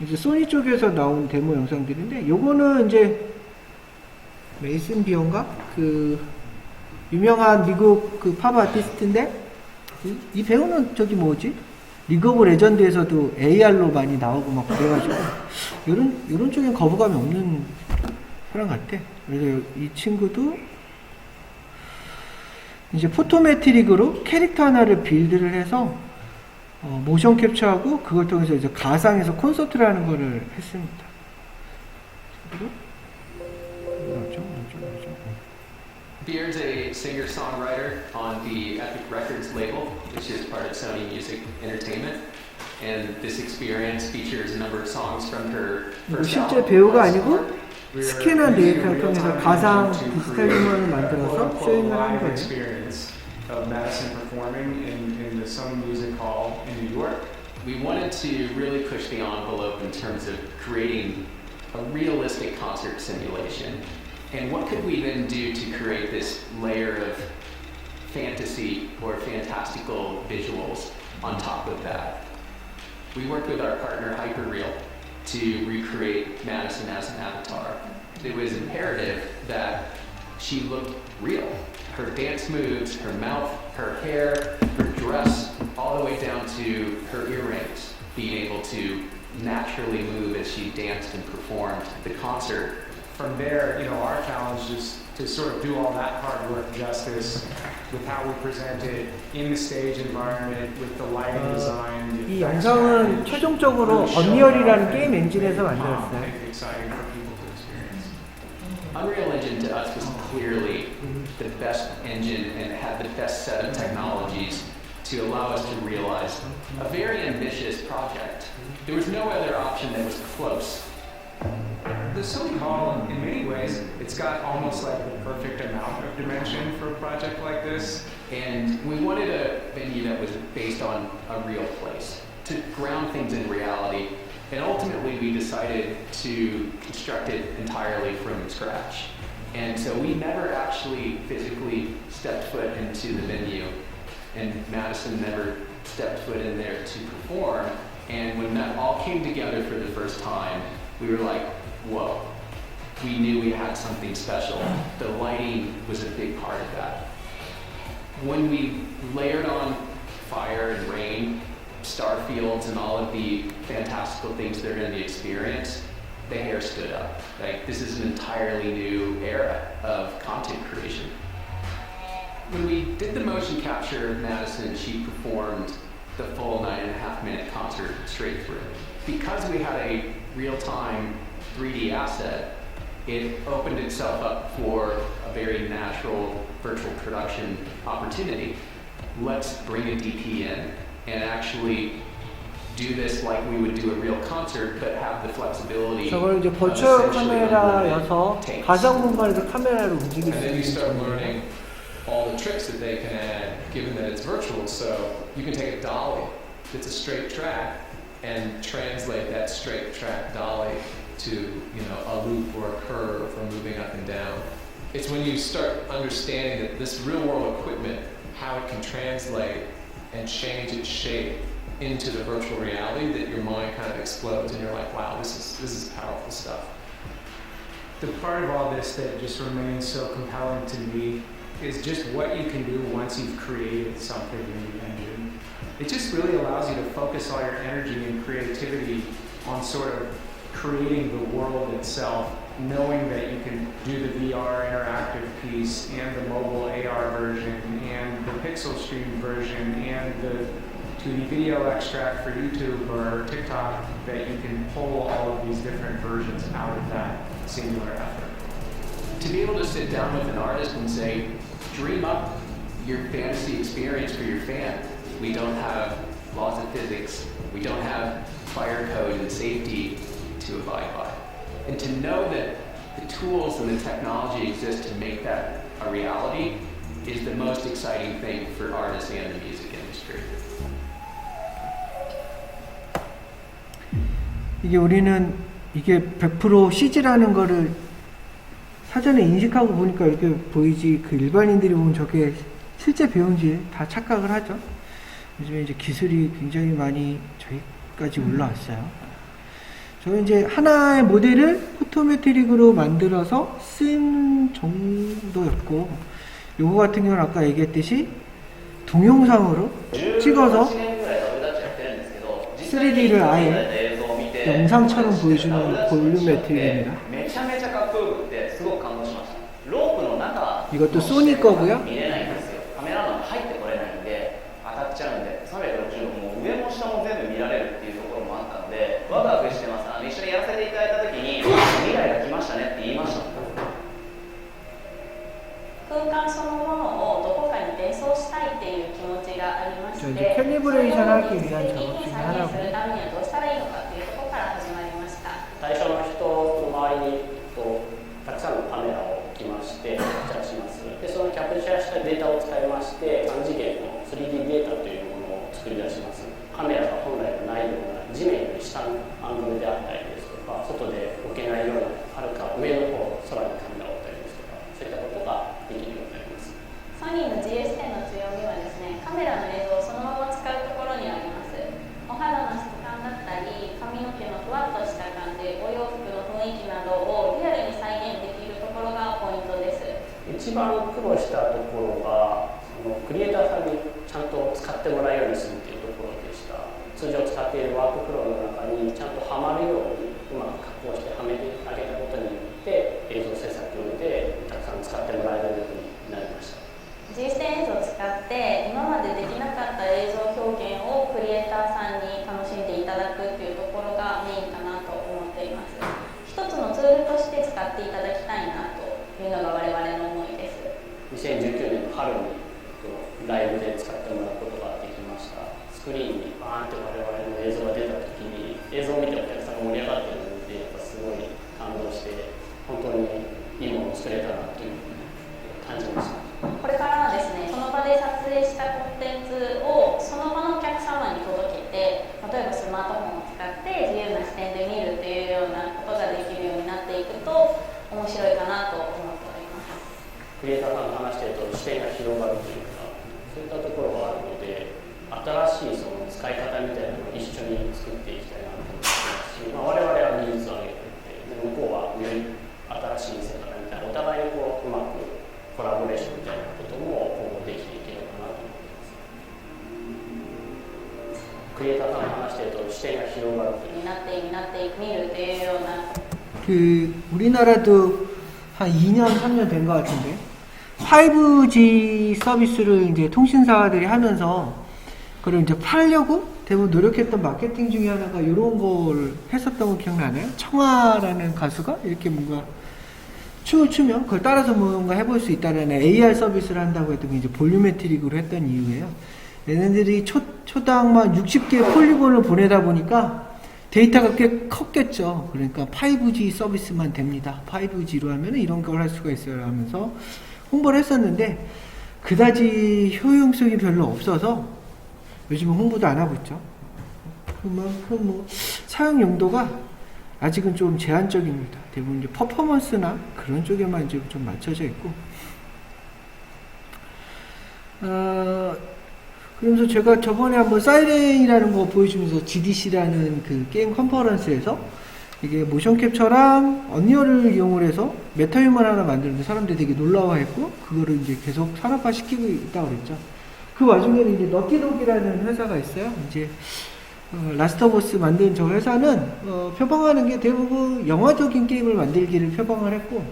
이제 소니 쪽에서 나온 데모 영상들인데, 요거는 이제 메이슨 비언가 그 유명한 미국 그 팝 아티스트인데, 이 배우는 저기 뭐지? 리그 오브 레전드에서도 AR로 많이 나오고 막 그래가지고 요런 쪽엔 거부감이 없는 사람 같아. 그래서 이 친구도 이제 포토메트릭으로 캐릭터 하나를 빌드를 해서 모션 캡처하고 그걸 통해서 이제 가상에서 콘서트를 하는 거를 했습니다. Beard's a singer-songwriter on the Epic Records label, which is part of Sony Music Entertainment. And this experience features a number of songs from her first 실제 album. 배우가 아니고 스캔한 데이터를 통해서 가상 디지털 음원을 만들어서 쇼잉을 한 거예요. Of Madison performing in the Sony Music Hall in New York. We wanted to really push the envelope in terms of creating a realistic concert simulation. And what could we then do to create this layer of fantasy or fantastical visuals on top of that? We worked with our partner Hyperreal to recreate Madison as an avatar. It was imperative that she looked real. Her dance moves, her mouth, her hair, her dress, all the way down to her earrings, being able to naturally move as she danced and performed the concert. From there, our challenge is to sort of do all that hard work justice with how we present it in the stage environment, with the lighting design. 이 영상은 최종적으로 언리얼이라는 게임 엔진에서 만들었어요. Exciting for people to experience. Unreal Engine to us was clearly the best engine and had the best set of technologies to allow us to realize a very ambitious project. There was no other option that was close. The Sony Hall, in many ways, it's got almost like the perfect amount of dimension for a project like this. And we wanted a venue that was based on a real place, to ground things in reality. And ultimately, we decided to construct it entirely from scratch. And so we never actually physically stepped foot into the venue, and Madison never stepped foot in there to perform. And when that all came together for the first time, we were like, whoa, we knew we had something special. The lighting was a big part of that. When we layered on fire and rain, star fields, and all of the fantastical things that are in the experience, the hair stood up. Like, this is an entirely new era of content creation. When we did the motion capture of Madison, she performed the full 9.5-minute concert straight through. Because we had a real-time 3D asset, it opened itself up for a very natural virtual production opportunity. Let's bring a DP in and actually do this like we would do a real concert, but have the flexibility. 저걸 이제 버추얼 카메라여서 가상 공간에서 카메라를 움직일 수 And then you 있는 start 거예요. learning all the tricks that they can add, given that it's virtual. So you can take a dolly that's a straight track and translate that straight track dolly to a loop or a curve or moving up and down. It's when you start understanding that this real world equipment, how it can translate and change its shape into the virtual reality, that your mind kind of explodes and you're like, wow, this is powerful stuff. The part of all this that just remains so compelling to me is just what you can do once you've created something in the engine. It just really allows you to focus all your energy and creativity on sort of creating the world itself knowing that you can do the VR interactive piece and the mobile AR version and the pixel stream version and the 2D video extract for YouTube or TikTok, that you can pull all of these different versions out of that singular effort. To be able to sit down with an artist and say, dream up your fantasy experience for your fan. We don't have laws of physics. We don't have fire code and safety to abide by. And to know that the tools and the technology exist to make that a reality is the most exciting thing for artists and the music industry. 이게 우리는 이게 100% CG라는 거를 사전에 인식하고 보니까 이렇게 보이지, 그 일반인들이 보면 저게 실제 배운지 다 착각을 하죠. 요즘에 이제 기술이 굉장히 많이 저희까지 올라왔어요. 저는 이제 하나의 모델을 포토메트릭으로 만들어서 쓴 정도였고, 요거 같은 경우는 아까 얘기했듯이 동영상으로 찍어서 3D를 아예 영상처럼 보여주는 볼륨메트릭입니다. 이것도 소니 거고요. カメラマン入ってこれないんで当たっちゃうんで360度もう上も下も全部見られるっていうところもあったのでワクワクしてます。一緒にやらせていただいた時に未来が来ましたねって言いました。空間そのものをどこかに伝送したいっていう気持ちがありまして、 캘리브레이션 하기 위한 的 작업 に 중에 再現す 하나고, るためにはどうしたらいいのかっていうところから始まりました。最初の人の周りにたくさんのカメラを置きましてキャプチャーします。でそのキャプチャーしたデータを使いまして3次元の 3D データというものを作り出します。カメラが本来のないような地面より下のアングルであったりですとか、外で置けないようなはるか上の方、空にカメラを置いたりですとか、そういったことができるようになります。ソニーの GS10 の強みはですね、カメラの映像をそのまま使うところにあります。お肌の質感だったり、髪の毛のふわっとした感じ、お洋服の雰囲気などをリアルに再現できるところがポイントです。一番苦労したところがクリエイターさんにちゃんと使ってもらうようにするというところでした。通常使っているワークフローの中にちゃんとはまるようにうまく加工してはめてあげたことによって映像制作でたくさん使ってもらえるようになりました。 GS10 映像を使って今までできなかった映像表現をクリエイターさんに楽しんでいただくっていうところがメインかなと思っています。一つのツールとして使っていただきたいなというのが我々の思いです。2019年の春にライブで使ってもらうことができました。スクリーンにバーンって我々の映像が出た時に映像を見てお客さんが盛り上がっているので、やっぱすごい感動して本当にいいものを作れたなという感じました。これからはですね、その場で撮影したコンテンツをその場のお客様に届けて、例えばスマートフォンを使って自由な視点で見るというようなことができるようになっていくと面白いかなと思っております。クリエイターさんと話していると視点が広がるというか、そういったところがあるので、新しいその使い方みたいなのを一緒に作っていきたいなと思ってますし、我々は技術を上げていって、向こうはより新しい世界みたいな、お互いにこううまくコラボレーションみたいなことも今後できていけるかなと思っています。クリエイターさんと話していると視点が広がるという。になって見るというような 우리나라도 한 2년, 3년 된 것 같은데 5G 서비스를 이제 통신사들이 하면서 그걸 이제 팔려고 대부분 노력했던 마케팅 중에 하나가 이런 걸 했었던 거 기억나나요? 청아라는 가수가 이렇게 뭔가 춤을 추면 그걸 따라서 뭔가 해볼 수 있다는 AR 서비스를 한다고 했던 게 이제 볼륨메트릭으로 했던 이유예요. 얘네들이 초당만 60개의 폴리곤을 보내다 보니까 데이터가 꽤 컸겠죠. 그러니까 5G 서비스만 됩니다. 5G로 하면 이런 걸 할 수가 있어요 하면서 홍보를 했었는데 그다지 효용성이 별로 없어서 요즘은 홍보도 안 하고 있죠. 그만큼 뭐 사용 용도가 아직은 좀 제한적입니다. 대부분 이제 퍼포먼스나 그런 쪽에만 이제 좀 맞춰져 있고. 그러면서 제가 저번에 한번 사이렌이라는 거 보여주면서 GDC라는 그 게임 컨퍼런스에서 이게 모션 캡처랑 언리얼을 이용을 해서 메타휴먼 하나 만드는데 사람들이 되게 놀라워했고 그거를 이제 계속 산업화 시키고 있다고 그랬죠. 그 와중에는 이제 너티독이라는 회사가 있어요. 이제 라스트 오브 어스 만든 저 회사는 표방하는 게 대부분 영화적인 게임을 만들기를 표방을 했고,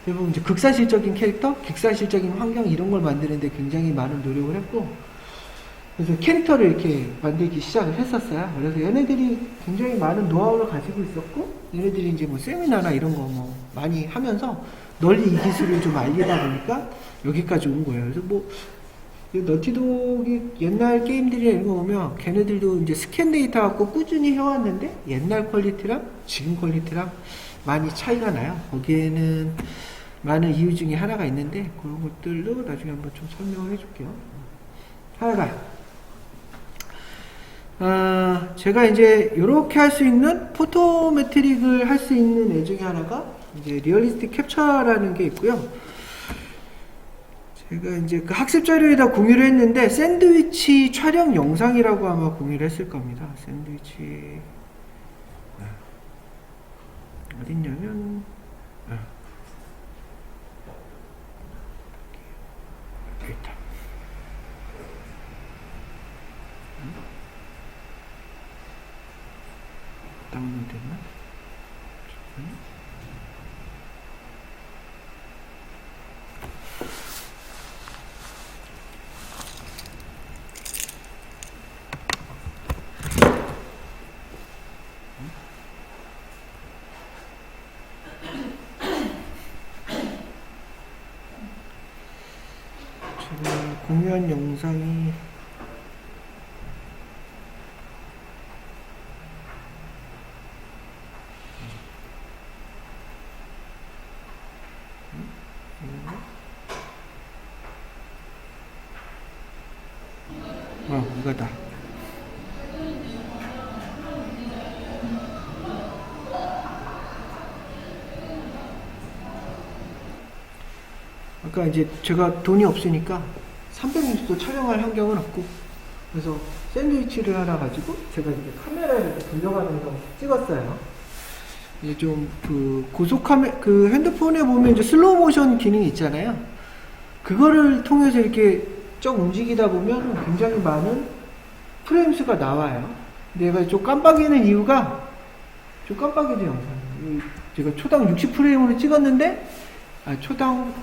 대부분 이제 극사실적인 캐릭터, 극사실적인 환경 이런 걸 만드는데 굉장히 많은 노력을 했고, 그래서 캐릭터를 이렇게 만들기 시작을 했었어요. 그래서 얘네들이 굉장히 많은 노하우를 가지고 있었고, 얘네들이 이제 뭐 세미나나 이런 거 뭐 많이 하면서 널리 이 기술을 좀 알리다 보니까 여기까지 온 거예요. 그래서 뭐 너티독이 옛날 게임들이나 이런 거 보면 걔네들도 이제 스캔 데이터 갖고 꾸준히 해왔는데 옛날 퀄리티랑 지금 퀄리티랑 많이 차이가 나요. 거기에는 많은 이유 중에 하나가 있는데 그런 것들도 나중에 한번 좀 설명을 해줄게요. 하나가 제가 이제 이렇게 할 수 있는 포토메트릭을 할 수 있는 애 중에 하나가 이제 리얼리스틱 캡처라는 게 있고요. 제가 이제 그 학습 자료에다 공유를 했는데 샌드위치 촬영 영상이라고 아마 공유를 했을 겁니다. 샌드위치 어딨냐면 여기 있다. 다운로드 됐나? 제가 공유한 영상이 이거다. 아까 이제 제가 돈이 없으니까 360도 촬영할 환경은 없고, 그래서 샌드위치를 하나 가지고 제가 이제 카메라에 이렇게 돌려가면서 찍었어요. 이제 좀 그 핸드폰에 보면 이제 슬로우 모션 기능이 있잖아요. 그거를 통해서 이렇게 쭉 움직이다 보면 굉장히 많은 프레임 수가 나와요. 근데 얘가 좀 깜빡이는 이유가, 좀 깜빡이죠, 영상이. 제가 초당 60프레임으로 찍었는데, 초당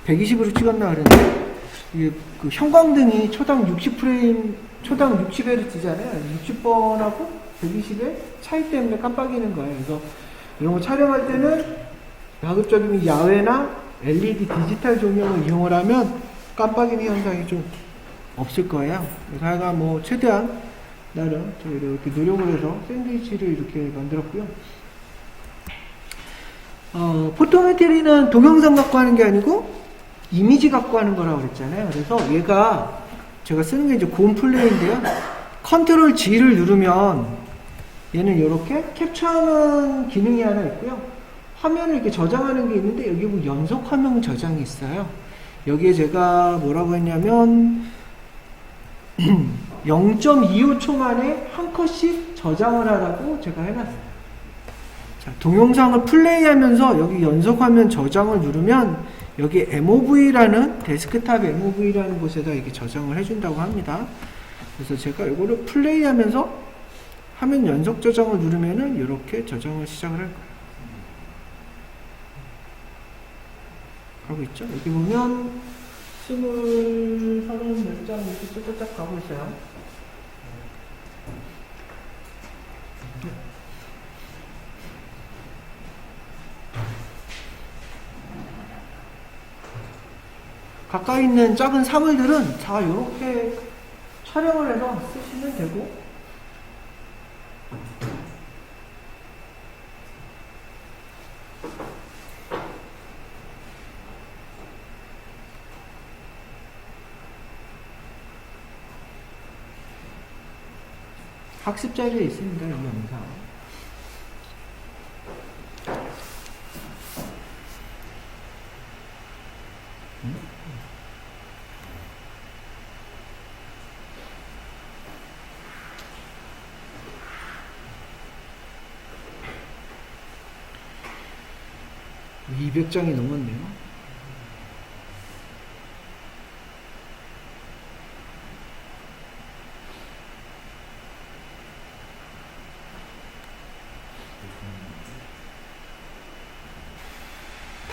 120으로 찍었나 그랬는데, 이게 그 형광등이 초당 60프레임, 초당 60Hz잖아요. 60번하고 120의 차이 때문에 깜빡이는 거예요. 그래서 이런 거 촬영할 때는 가급적이면 야외나 LED 디지털 조명을 이용을 하면 깜빡이는 현상이 좀 없을 거예요. 그래서 하여간 뭐 최대한 나름 저희 이렇게 노력을 해서 샌드위치를 이렇게 만들었고요. 포토메트리는 동영상 갖고 하는 게 아니고 이미지 갖고 하는 거라고 그랬잖아요. 그래서 얘가 제가 쓰는 게 이제 고온 플레이인데요. 컨트롤 G를 누르면 얘는 이렇게 캡처하는 기능이 하나 있고요. 화면을 이렇게 저장하는 게 있는데 여기 보면 연속 화면 저장이 있어요. 여기에 제가 뭐라고 했냐면 0.25초 만에 한 컷씩 저장을 하라고 제가 해놨어요. 자, 동영상을 플레이하면서 여기 연속 화면 저장을 누르면 여기 MOV라는 데스크탑 MOV라는 곳에다 이렇게 저장을 해준다고 합니다. 그래서 제가 이거를 플레이하면서 화면 연속 저장을 누르면은 이렇게 저장을 시작을 할 거예요. 가고 있죠? 여기 보면 30, 30몇 장 이렇게 쫙쫙 가고 있어요. 가까이 있는 작은 사물들은 다 이렇게 촬영을 해서 쓰시면 되고, 학습 자료에 있습니다. 이 영상. 음. 200장이 넘었네요.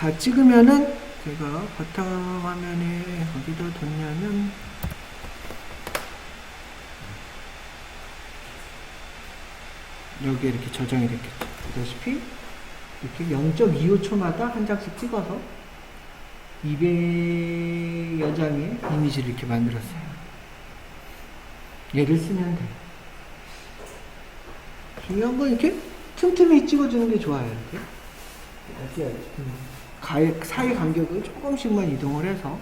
다 찍으면은 제가 바탕화면에 어디다 뒀냐면 여기에 이렇게 저장이 됐겠죠. 보다시피 이렇게 0.25초마다 한 장씩 찍어서 200여 장의 이미지를 이렇게 만들었어요. 얘를 쓰면 돼요. 중요한 건 이렇게 틈틈이 찍어주는 게 좋아요. 이렇게 사이 간격을 조금씩만 이동을 해서.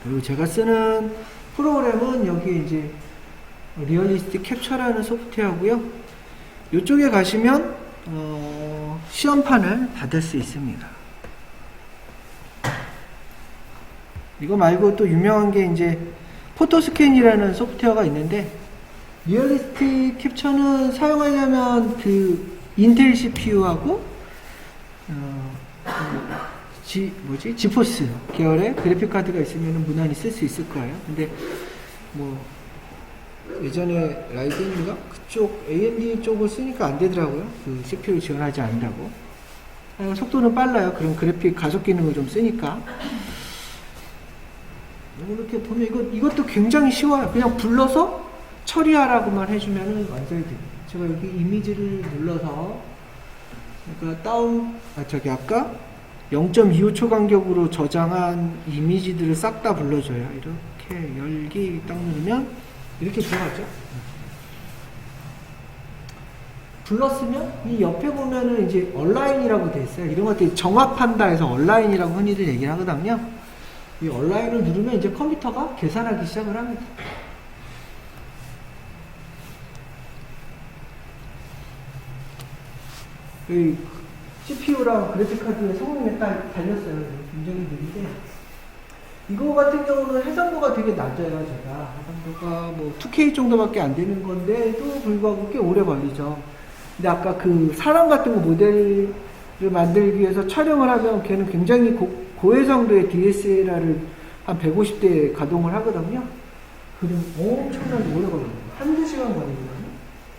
그리고 제가 쓰는 프로그램은 여기 이제 리얼리스틱 캡처라는 소프트웨어고요. 이쪽에 가시면 시험판을 받을 수 있습니다. 이거 말고 또 유명한 게 이제 포토스캔이라는 소프트웨어가 있는데, 리얼리스틱 캡처는 사용하려면 그 인텔 CPU하고 지포스 계열의 그래픽 카드가 있으면 무난히 쓸 수 있을 거예요. 근데 뭐 예전에 라이젠인가 그쪽 AMD 쪽을 쓰니까 안 되더라고요. 그 CPU 지원하지 않는다고. 속도는 빨라요. 그런 그래픽 가속 기능을 좀 쓰니까. 이렇게 보면 이것도 굉장히 쉬워요. 그냥 불러서 처리하라고만 해주면 완성이 돼요. 제가 여기 이미지를 눌러서, 그러니까 아까 0.25초 간격으로 저장한 이미지들을 싹 다 불러줘요. 이렇게 열기 딱 누르면 이렇게 들어가죠. 불렀으면 이 옆에 보면은 이제 얼라인이라고 돼 있어요. 이런 것들이 정합한다 해서 얼라인이라고 흔히들 얘기를 하거든요. 이 얼라인을 누르면 이제 컴퓨터가 계산하기 시작을 합니다. 이 CPU랑 그래픽카드의 성능에 딱 달렸어요. 굉장히 느린데, 이거 같은 경우는 해상도가 되게 낮아요. 제가 해상도가 뭐 2K 정도밖에 안 되는 건데도 불구하고 꽤 오래 걸리죠. 근데 아까 그 사람 같은 거 모델을 만들기 위해서 촬영을 하면 걔는 굉장히 고해상도의 DSLR을 한 150대 가동을 하거든요. 그럼 엄청나게 오래 걸려요. 한두 시간 걸리거든요.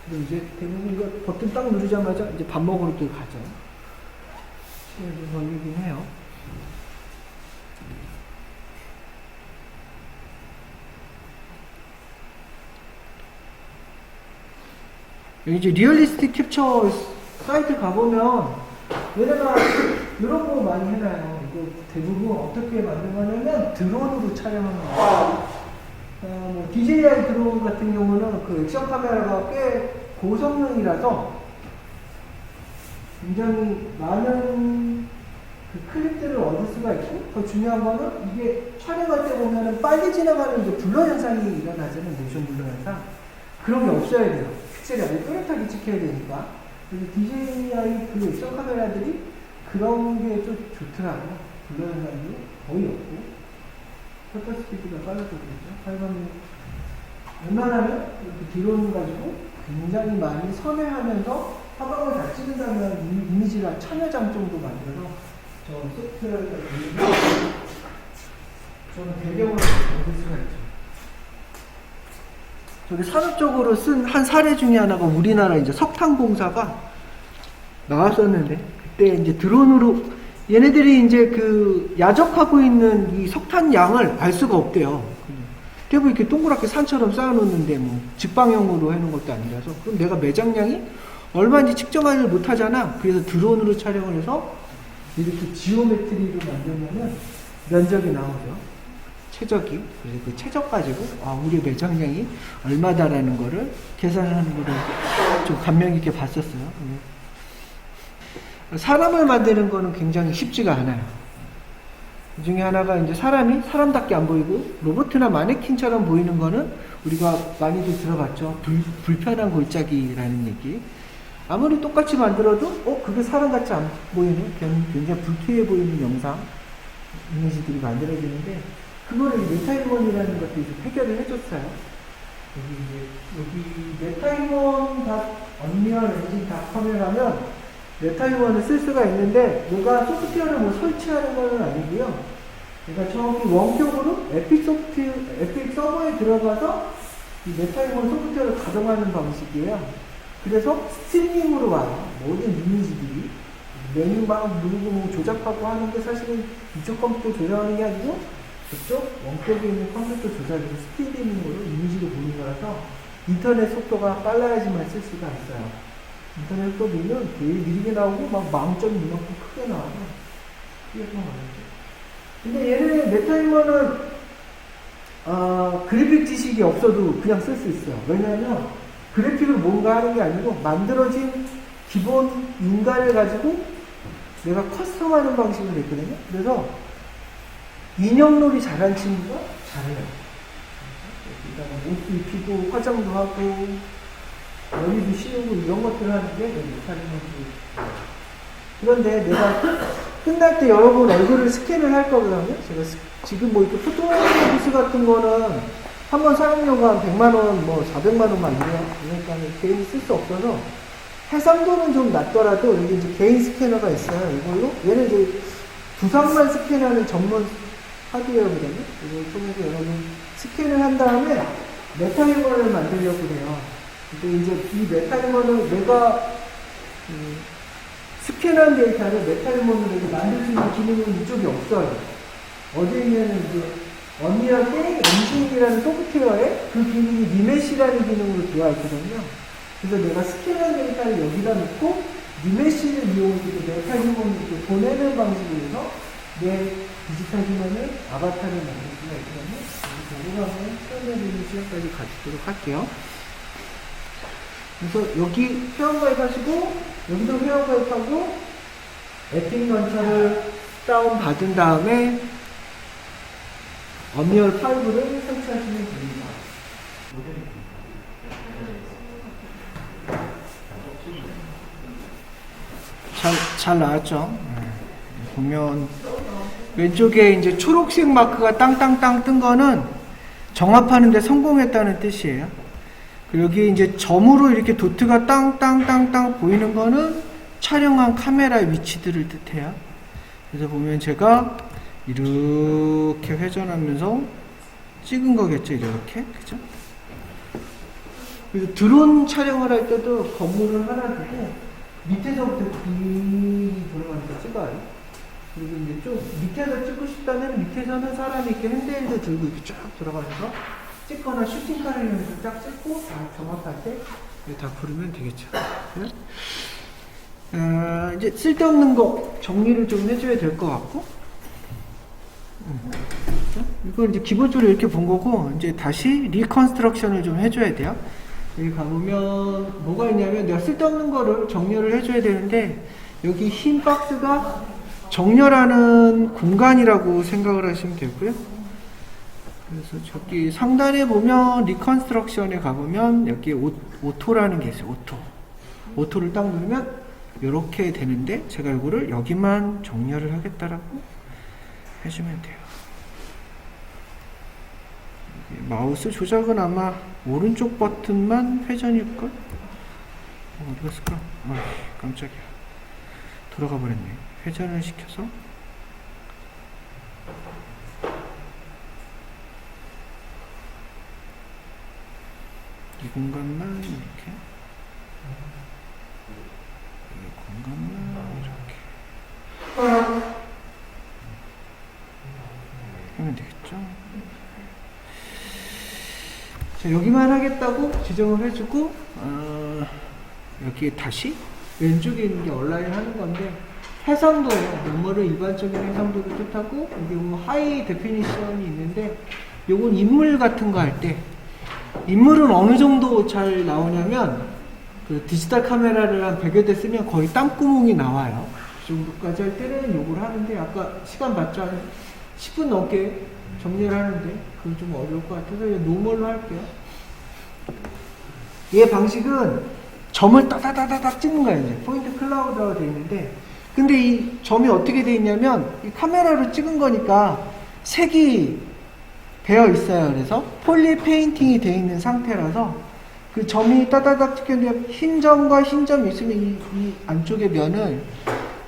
그리고 이제 대부분 이거 버튼 딱 누르자마자 이제 밥 먹으러 또 가죠. 시간이 좀 걸리긴 해요. 여기 이제 리얼리스틱 캡처 사이트 가보면 얘네가 이런 거 많이 해놔요. 이거 대부분 어떻게 만든 거냐면 드론으로 촬영하는 거예요. 뭐 DJI 드론 같은 경우는 그 액션 카메라가 꽤 고성능이라서 굉장히 많은 그 클립들을 얻을 수가 있고, 더 중요한 거는 이게 촬영할 때 보면은 빨리 지나가는 이제 블러 현상이 일어나잖아요. 모션 블러 현상. 그런 게 없어야 돼요. 픽셀이 아주 또렷하게 찍혀야 되니까. 그래서 DJI 그 액션 카메라들이 그런 게 좀 좋더라고요. 블러 현상이 거의 없고. 셔터 스피드가 빨라서 그렇죠. 하여간 웬만하면 이렇게 드론 가지고 굉장히 많이 선회하면서 화방을 다 찍는다면 이미지를 한 1000여 장 정도 만들어서 저 소프트웨어를 돌리면 저는 배경을 만들 수가 있죠. 저기 산업적으로 쓴 한 사례 중에 하나가 우리나라 이제 석탄공사가 나왔었는데, 그때 이제 드론으로 얘네들이 이제 그 야적하고 있는 이 석탄 양을 알 수가 없대요. 대부분 이렇게 동그랗게 산처럼 쌓아놓는데 뭐 직방형으로 해놓은 것도 아니라서, 그럼 내가 매장량이 얼마인지 측정하지 못하잖아. 그래서 드론으로 촬영을 해서 이렇게 지오메트리로 만들면은 면적이 나오죠. 최적이. 그래서 그 최적 가지고 우리 매장량이 얼마다라는 거를 계산하는 거를 좀 감명 깊게 봤었어요. 사람을 만드는 거는 굉장히 쉽지가 않아요. 그 중에 하나가 이제 사람이 사람답게 안 보이고 로봇이나 마네킹처럼 보이는 거는 우리가 많이들 들어봤죠. 불편한 골짜기라는 얘기. 아무리 똑같이 만들어도 그게 사람 같지 안 보이는, 굉장히 불쾌해 보이는 영상, 이미지들이 만들어지는데, 그거를 메타휴먼이라는 것도 이제 해결을 해줬어요. 여기 메타휴먼 언리얼 엔진 닷컴에 가면 메타휴먼을 쓸 수가 있는데, 내가 소프트웨어를 뭐 설치하는 건 아니고요. 내가 저기 원격으로 에픽 서버에 들어가서 이 메타휴먼 소프트웨어를 가동하는 방식이에요. 그래서 스트리밍으로 와요. 모든 이미지들이 메뉴 막 누르고 뭐 조작하고 하는 게 사실은 이쪽 컴퓨터 조작하는 게 아니고 저쪽 원격에 있는 컴퓨터 조작에서 스트리밍으로 이미지로 보는 거라서 인터넷 속도가 빨라야지만 쓸 수가 있어요. 인터넷 속도 밀면 되게 느리게 나오고 막 망점이 이만큼 크게 나와서 크게 나오죠. 근데 얘는 메타이머는 그래픽 지식이 없어도 그냥 쓸 수 있어요. 왜냐하면 그래픽을 뭔가 하는 게 아니고 만들어진 기본 인간을 가지고 내가 커스텀하는 방식으로 됐거든요. 그래서 인형놀이 잘한 친구가 잘해요. 일단 옷도 입히고 화장도 하고 머리도 씌우고 이런 것들을 하는 게 메타이머지. 그런데 내가 끝날 때 여러분 얼굴을 스캔을 할 거거든요. 제가 지금 뭐 이렇게 포토모스 같은 거는 한번 사용료가 한 100만원, 뭐 400만원 막 이래요. 그러니까 개인이 쓸 수 없어서 해상도는 좀 낮더라도 여기 이제 개인 스캐너가 있어요. 이걸로 얘는 이제 두상만 스캔하는 전문 하드웨어거든요. 이걸 통해서 여러분 스캔을 한 다음에 메타이머를 만들려고 해요. 근데 이제 이 메타이머는 내가 스캔한 데이터를 메타이머로 이렇게 만들 수 있는 기능은 이쪽에 없어요. 어디에 있냐면 이제 언리얼 게임 엔진이라는 소프트웨어에 그 기능이 리메시라는 기능으로 들어와 있거든요. 그래서 내가 스캔한 데이터를 여기다 놓고 리메시를 이용해서 메타이머를 이렇게 보내는 방식으로 해서 내 디지털 휴먼을 아바타를 만들 수가 있거든요. 그거 한번 설명드리는 시간까지 가지도록 할게요. 그래서 여기 회원가입 하시고 여기도 회원가입하고 에픽 런처를 다운 받은 다음에 언리얼 5를 설치하시면 됩니다. 잘 나왔죠? 보면 왼쪽에 이제 초록색 마크가 땅땅땅 뜬 거는 정합하는데 성공했다는 뜻이에요. 여기 이제 점으로 이렇게 도트가 땅땅땅땅 보이는 거는 촬영한 카메라의 위치들을 뜻해요. 그래서 보면 제가 이렇게 회전하면서 찍은 거겠죠, 이렇게. 그죠? 그래서 드론 촬영을 할 때도 건물을 하나 두고 밑에서부터 빙 돌아가면서 찍어요. 그리고 이제 좀 밑에서 찍고 싶다면 밑에서는 사람이 이렇게 핸드헬드 들고 이렇게 쫙 돌아가면서 찍거나 슈팅카를 이용해서 쫙 찍고 정확할 때 다 부르면 되겠죠. 네? 이제 쓸데없는 거 정리를 좀 해줘야 될 것 같고, 이걸 이제 기본적으로 이렇게 본 거고, 이제 다시 리컨스트럭션을 좀 해줘야 돼요. 여기 가보면 뭐가 있냐면 내가 쓸데없는 거를 정렬을 해줘야 되는데, 여기 흰 박스가 정렬하는 공간이라고 생각을 하시면 되고요. 그래서 저기 상단에 보면 리컨스트럭션에 가보면 여기 오토라는 게 있어요. 오토를 딱 누르면 이렇게 되는데 제가 이거를 여기만 정렬을 하겠다라고 해주면 돼요. 마우스 조작은 아마 오른쪽 버튼만 회전일걸? 어디 갔을까? 깜짝이야. 돌아가 버렸네. 회전을 시켜서 이 공간만 이렇게, 이 공간만 이렇게 하면 되겠죠. 자, 여기만 하겠다고 지정을 해주고, 여기에 다시 왼쪽에 있는 게 얼라인 하는 건데, 해상도예요. 너머를 일반적인 해상도를 뜻하고, 이게 뭐 하이 데피니션이 있는데, 요건 인물 같은 거 할 때, 인물은 어느 정도 잘 나오냐면 그 디지털 카메라를 한 100여 대 쓰면 거의 땅구멍이 나와요. 그 정도까지 할 때는 요걸 하는데 아까 시간 봤죠? 한 10분 넘게 정리를 하는데 그건 좀 어려울 것 같아서 노멀로 할게요. 얘 방식은 점을 따다다다닥 찍는 거예요. 이제 포인트 클라우드라고 되어 있는데, 근데 이 점이 어떻게 되어 있냐면 이 카메라로 찍은 거니까 색이 되어 있어요. 그래서 폴리 페인팅이 되어 있는 상태라서 그 점이 따다닥 찍혔는데 흰 점과 흰 점이 있으면 이 안쪽의 면을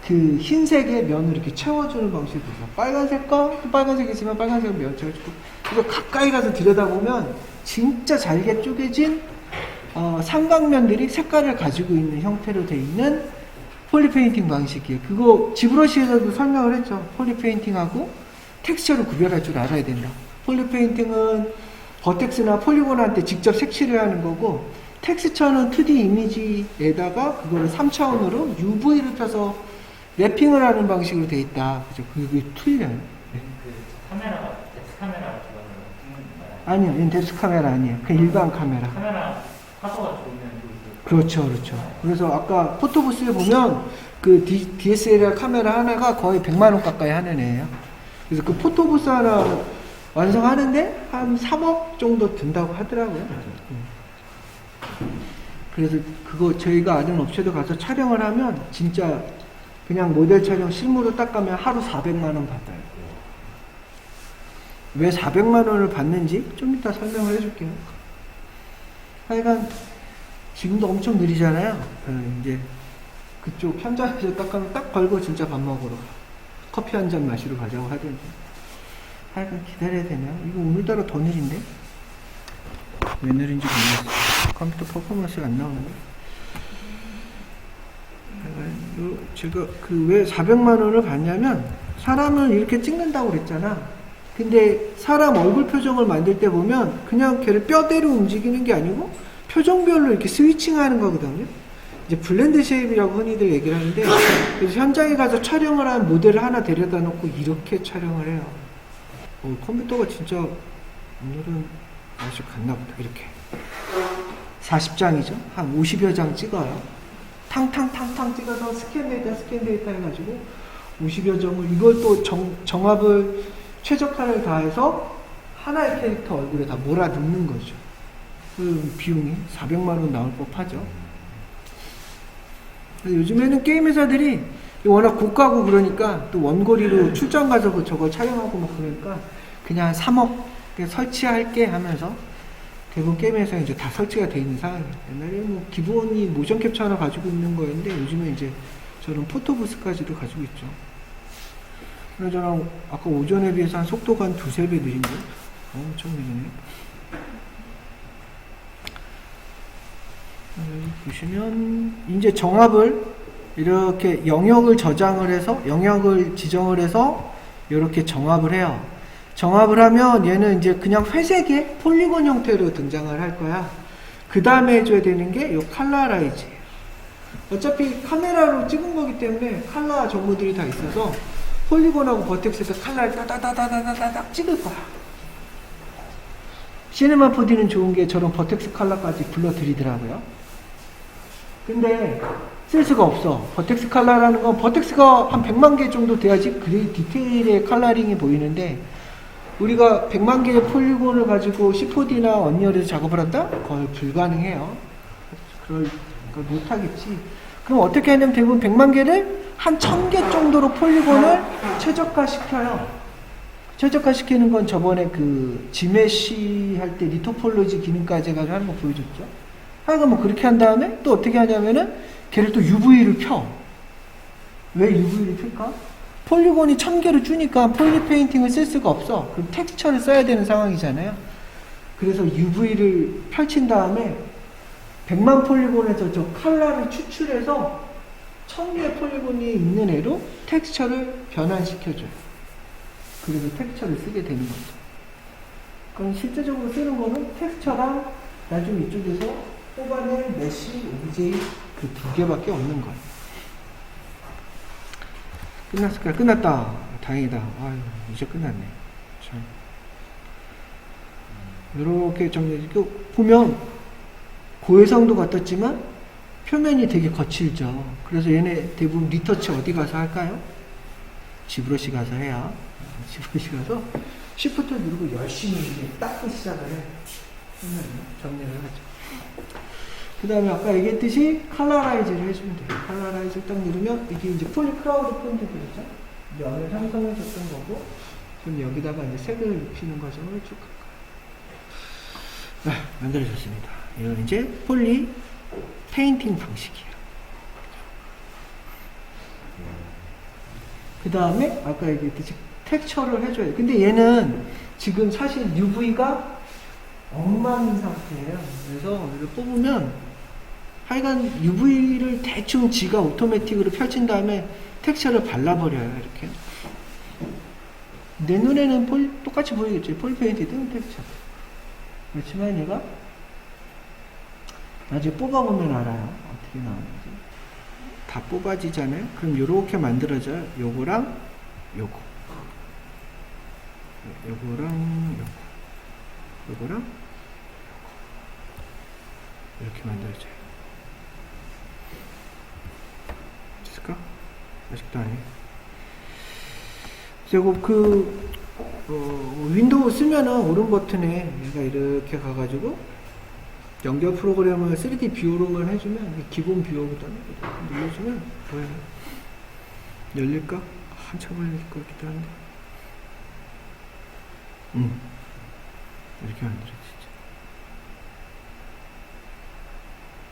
그 흰색의 면을 이렇게 채워주는 방식이 있어요. 빨간색과 또 빨간색이 있으면 빨간색 면 채워주고, 그래서 가까이 가서 들여다보면 진짜 잘게 쪼개진 삼각면들이 색깔을 가지고 있는 형태로 되어 있는 폴리페인팅 방식이에요. 그거 지브러시에서도 설명을 했죠. 폴리페인팅하고 텍스처를 구별할 줄 알아야 된다. 폴리페인팅은 버텍스나 폴리곤한테 직접 색칠을 하는 거고, 텍스처는 2D 이미지에다가 그거를 3차원으로 UV를 펴서 랩핑을 하는 방식으로 돼 있다. 그죠? 그게 틀려요. 네. 그 카메라가 덱스 카메라 기반으로 아니요, 얘는 덱스 카메라 아니에요. 그냥 일반 카메라. 카메라 화소가 좋으면 그렇죠, 그렇죠. 그래서 아까 포토부스에 보면 그 DSLR 카메라 하나가 거의 100만 원 가까이 하는 애예요. 그래서 그 포토부스 하나 완성하는데 한 3억 정도 든다고 하더라고요. 그래서 그거 저희가 아는 업체도 가서 촬영을 하면 진짜 그냥 모델 촬영 실무로 딱 가면 하루 400만 원 받아요. 왜 400만 원을 받는지 좀 이따 설명을 해줄게요. 하여간 지금도 엄청 느리잖아요. 이제 그쪽 현장에서 딱 가면 딱 걸고 진짜 밥 먹으러 커피 한 잔 마시러 가자고 하든지. 하여간 기다려야 되냐? 이거 오늘따라 더 느린데? 왜 느린지 모르겠어. 컴퓨터 퍼포먼스가 안 나오는데. 제가 그 왜 400만 원을 받냐면 사람을 이렇게 찍는다고 그랬잖아. 근데 사람 얼굴 표정을 만들 때 보면 그냥 걔를 뼈대로 움직이는 게 아니고 표정별로 이렇게 스위칭하는 거거든요. 이제 블렌드 쉐입이라고 흔히들 얘기를 하는데, 그래서 현장에 가서 촬영을 한 모델을 하나 데려다 놓고 이렇게 촬영을 해요. 컴퓨터가 진짜 오늘은 아주 갔나 보다. 이렇게 40장이죠. 한 50여 장 찍어요. 탕탕탕탕 찍어서 스캔 데이터 해가지고 50여 점을, 이걸 또 정합을 최적화를 다해서 하나의 캐릭터 얼굴에 다 몰아넣는 거죠. 그 비용이 400만 원 나올 법하죠. 요즘에는 게임 회사들이 워낙 고가고 그러니까 또 원고리로 출장 가서 저거 촬영하고 막 그러니까 그냥 3억 설치할게 하면서 대부분 게임 회사에 이제 다 설치가 돼 있는 상황이에요. 옛날에 뭐 기본이 모션 캡처 하나 가지고 있는 거였는데 요즘에 이제 저런 포토부스까지도 가지고 있죠. 그래서 저는 아까 오전에 비해서 한 속도가 한 2~3배 느린데 엄청 느리네. 보시면 이제 정합을 이렇게 영역을 저장을 해서 영역을 지정을 해서 이렇게 정합을 해요. 정합을 하면 얘는 이제 그냥 회색의 폴리곤 형태로 등장을 할 거야. 그 다음에 해줘야 되는 게 이 칼라라이즈예요. 어차피 카메라로 찍은 거기 때문에 칼라 정보들이 다 있어서 폴리곤하고 버텍스에서 칼라를 따다다다다닥 찍을 거야. 시네마 4D는 좋은 게 저런 버텍스 칼라까지 불러들이더라고요. 근데 쓸 수가 없어. 버텍스 칼라라는 건 버텍스가 한 100만 개 정도 돼야지 그레이 디테일의 칼라링이 보이는데, 우리가 100만 개의 폴리곤을 가지고 C4D나 언리얼에서 작업을 한다? 거의 불가능해요. 그걸 못하겠지. 그럼 어떻게 하냐면 대부분 100만 개를 한 1000개 정도로 폴리곤을 최적화시켜요. 최적화시키는 건 저번에 그 지메시 할 때 리토폴로지 기능까지 해가지고 하는 거 보여줬죠. 하여간 뭐 그렇게 한 다음에 또 어떻게 하냐면은 걔를 또 UV를 펴. 왜 UV를 필까? 폴리곤이 1000개를 주니까 폴리페인팅을 쓸 수가 없어. 그럼 텍스처를 써야 되는 상황이잖아요. 그래서 UV를 펼친 다음에 100만 폴리곤에서 저 칼라를 추출해서 1000개의 폴리곤이 있는 애로 텍스처를 변환시켜줘요. 그래서 텍스처를 쓰게 되는 거죠. 그럼 실제적으로 쓰는 거는 텍스처랑 나중에 이쪽에서 뽑아낼 메쉬, OBJ 그 2개밖에 없는 거예요. 끝났을까요? 끝났다. 다행이다. 아유, 이제 끝났네. 참. 이렇게 정리해주고 보면 고해상도 같았지만 표면이 되게 거칠죠. 그래서 얘네 대부분 리터치 어디 가서 할까요? 지브러시 가서 해야. 지브러시 가서 Shift 누르고 열심히 이제 닦기 시작을 해. 정리를 하죠. 그 다음에 아까 얘기했듯이 칼라라이즈를 해주면 돼요. 칼라라이즈 딱 누르면 이게 이제 풀리 크라우드 폰트 되죠. 면을 형성해줬던 거고, 그럼 여기다가 이제 색을 입히는 과정을 쭉 갈 거예요. 만들어졌습니다. 이건 이제 폴리 페인팅 방식이에요. 그 다음에 아까 얘기했듯이 텍스처를 해줘야 돼요. 근데 얘는 지금 사실 UV가 엉망인 상태예요. 그래서 이걸 뽑으면 하여간 UV를 대충 지가 오토매틱으로 펼친 다음에 텍스처를 발라버려요. 이렇게. 내 눈에는 똑같이 보이겠죠. 폴페인티드 텍스처. 그렇지만 얘가 나중에 뽑아보면 알아요. 어떻게 나오는지. 다 뽑아지잖아요. 그럼 요렇게 만들어져요. 요거랑 요거. 요거랑 요거. 요거랑 요거. 이렇게 만들어져요. 됐을까? 아직도 아니에요. 그리고 윈도우 쓰면은 오른 버튼에 얘가 이렇게 가가지고 연결 프로그램을 3D 뷰로만 해주면 기본 뷰어보다는 눌러주면 보여요. 열릴까? 한참 걸릴 것 같기도 한데. 이렇게 만들어지죠.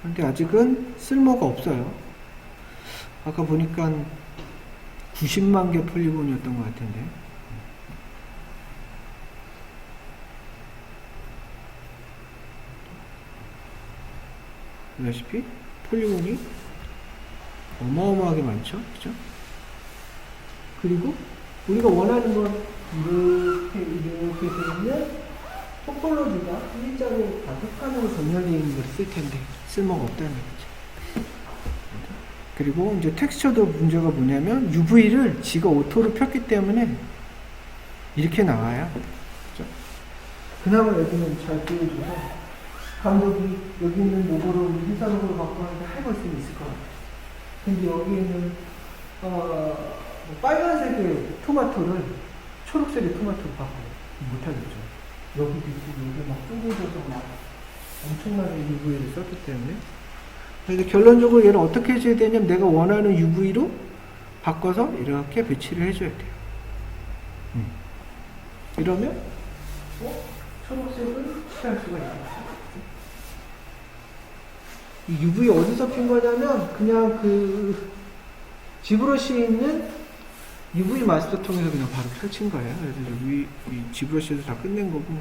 근데 아직은 쓸모가 없어요. 아까 보니까 90만 개 폴리곤이었던 것 같은데. 보다시피 폴리곤이 어마어마하게 많죠. 그죠? 그리고 우리가 원하는 건 이렇게 되어 있는 토폴로지가 일자로 다각판으로 정렬되어 있는 걸 쓸 텐데 쓸모가 없다는 거죠. 그리고 이제 텍스처도 문제가 뭐냐면 UV를 지가 오토로 폈기 때문에 이렇게 나와요. 그죠? 그나마 여기는 잘 보여줘서 감독이 여기 있는 로고를 회사 로고를 바꾸는데 해볼 수 있을 것 같아요. 근데 여기에는 빨간색의 토마토를 초록색의 토마토로 바꾸고 못하겠죠. 여기도 있고 여기 막 쪼개져서 막 엄청나게 UV를 썼기 때문에. 그래서 결론적으로 얘를 어떻게 해줘야 되냐면 내가 원하는 UV로 바꿔서 이렇게 배치를 해줘야 돼요. 이러면 초록색을 취할 수가 있어요. 이 UV 어디서 핀 거냐면 그냥 그 지브러시에 있는 UV 마스터 통해서 그냥 바로 펼친 거예요. 그래서 UV 이 지브러시에서 다 끝낸 거고.